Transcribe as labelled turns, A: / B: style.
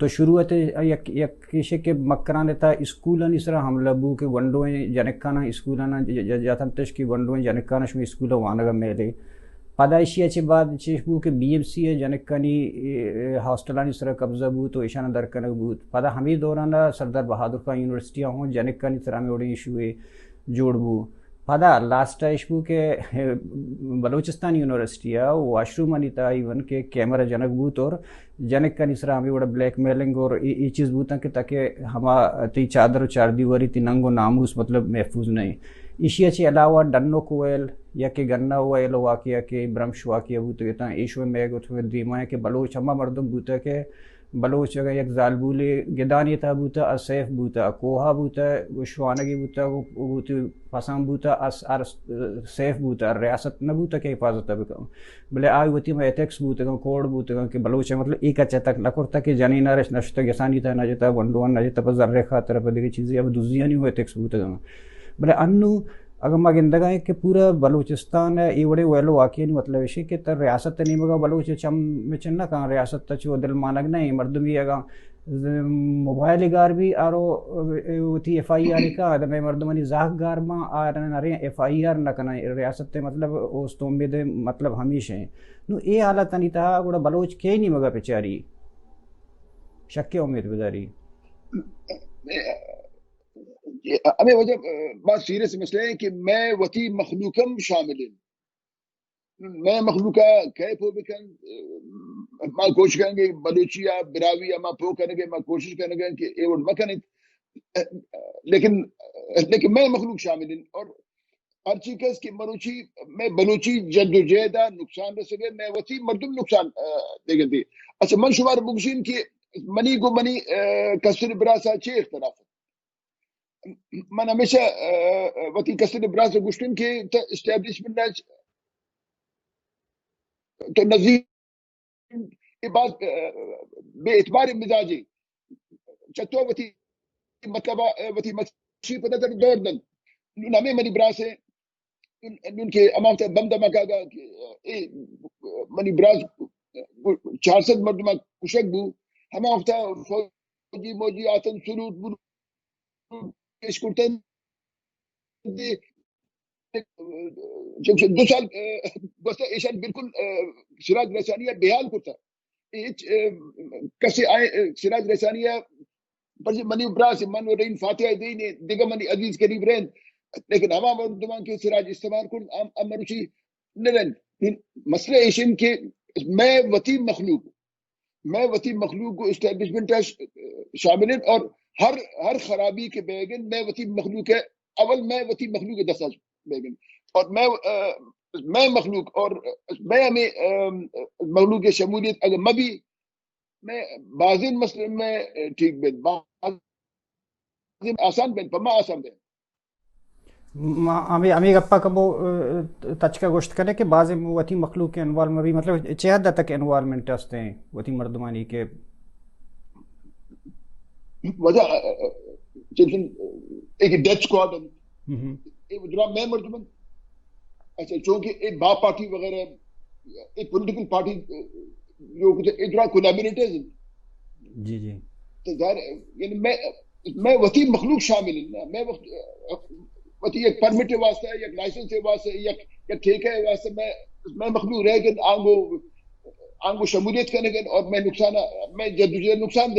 A: تو شروعات یک کہ مکران تا اسکولان اسرا حملہ بو کہ ونڈویں جنکانا اسکولانا جاتن تش کی ونڈویں جنکانا شمی اسکولا وانگا میلے پدا اشیا چی بعد چیش بو کہ بی ایم سی ہے جنکانی ہاسٹلانی سرا قبضہ بو تو ایشان درکنک بود پدا ہمیں دورانا سردار بہادر خان یونیورسٹی ہوں جنکانی سرا میں اوڑی ایشوے جوڑ بو پدا لاسٹ ایش بو کہ بلوچستان یونیورسٹی ہے واش روم انی تا ایون کہ کیمرہ جنک بوت اور جنکانی سرا ہمیں اوڑا بلیک میلنگ اور ای چیز بوتا کہ تاکہ ہما تی چادر و چار دیواری تی ننگ و ناموس مطلب محفوظ نہیں اشیا چی علاوہ ڈنو کوئل یا کہ گنہ ویل واقعہ کہ برمش واقعہ بوتا کہ ایشو میں گو دیما ہے کہ بلوچ ہما مردم بوتا کہ بلوچ اگر یک زالبولی گدانی تا بوتا اسیف بوتا کوہا بوتا شوانگی بوتا بوتی پسام بوتا سیف بوتا ریاست نہ بوتا کہ حفاظت بکم بلے آئی وتی میں ایتیکس بوتا کوڑ بوتا کہ بلوچ مطلب ایک اچھا تک لکھورتا کہ جانی نارش نشتا گسانی تا نجتا ونڈوان نجتا پر ذرے خاطر پر دیکھ چیزیں اب دوزیاں نہیں ہوئے ایتیکس بوتا بلے انو اگر ما گندگا ہے کہ پورا بلوچستان ہے ای وڑے ویلو واقعی نہیں مطلب ہے کہ تر ریاست نہیں مگا بلوچ چم میں چننا کہاں ریاست تا چو دل مانگ نہیں مردم ہی اگا موبائل گار بھی آرو تی ایف آئی آر کا دمے مردمانی زاگ گار ما آرن ارے ایف آئی آر نہ کنا ریاست تے مطلب اس تو امید مطلب ہمیشہ ہیں نو اے حالت نہیں تھا گوڑا بلوچ کے نہیں مگا پچاری شک امید بداری
B: ہمیں وجہ بات سیریس مسئلہ ہے کہ میں وتی مخلوقم شامل میں مخلوقہ کیف ہو بکن ماں کوشش کریں گے بلوچیا براوی اما پو کریں گے ماں کوشش کریں گے کہ اے وڈ مکن لیکن میں مخلوق شامل اور ہر چیز کی مروچی میں بلوچی جد و جہدہ نقصان رسے میں وتی مردم نقصان دیکھیں تھی اچھا من شمار بگشین کہ منی کو منی کسر براسا چے اختلاف من ہمیشہ وقتی کسر براس گشتن کہ اسٹیبلشمنٹ تو نظیر یہ بات بے اعتبار مزاجی چتو وتی مطلب وتی مچھی پتہ تر دور دن ہمیں منی براس ہے ان کے امام سے بم دما کہا کہ منی براس 400 مردمہ کشک بو ہمیں ہفتہ فوجی موجی آتن سلوٹ پیش کرتن دو سال بس ایشان بالکل سراج رسانیہ بحال کرتا کسی آئے سراج رسانیہ پر منی براس من و رین فاتحہ دینے دیگا منی عزیز قریب رہن لیکن ہما مردمان کے سراج استعمال کرن امروچی نرن مسئلہ ایشن کے میں وتی مخلوق کو اسٹیبلشمنٹ شامل ہیں اور ہر خرابی کے بیگن میں وتی مخلوق ہے اول میں وتی مخلوق دسا بیگن اور میں مخلوق اور میں ہمیں مخلوق کی شمولیت اگر مبی میں بعضین مسئلے میں ٹھیک بین بعضین آسان بین پما آسان بین
A: ہمیں گپا کبو تچ کا گوشت کرے کہ بعض وتی مخلوق کے انوال میں بھی مطلب چہد تک انوالمنٹ ہستے ہیں وتی مردمانی کے
B: وجہ ایک ڈیتھ سکواڈ میں مردمن اچھا چونکہ ایک با پارٹی وغیرہ ایک پولیٹیکل پارٹی جو کچھ ادرا کولیبریٹرز
A: جی جی
B: تو ظاہر یعنی میں وتی مخلوق شامل ہوں میں وتی ایک پرمٹ واسطہ ہے ایک لائسنس واسطے یا ٹھیکہ واسطے میں مخلوق رہ گن آنگو شمولیت کرنے گن اور میں نقصان میں جدوجہد نقصان دے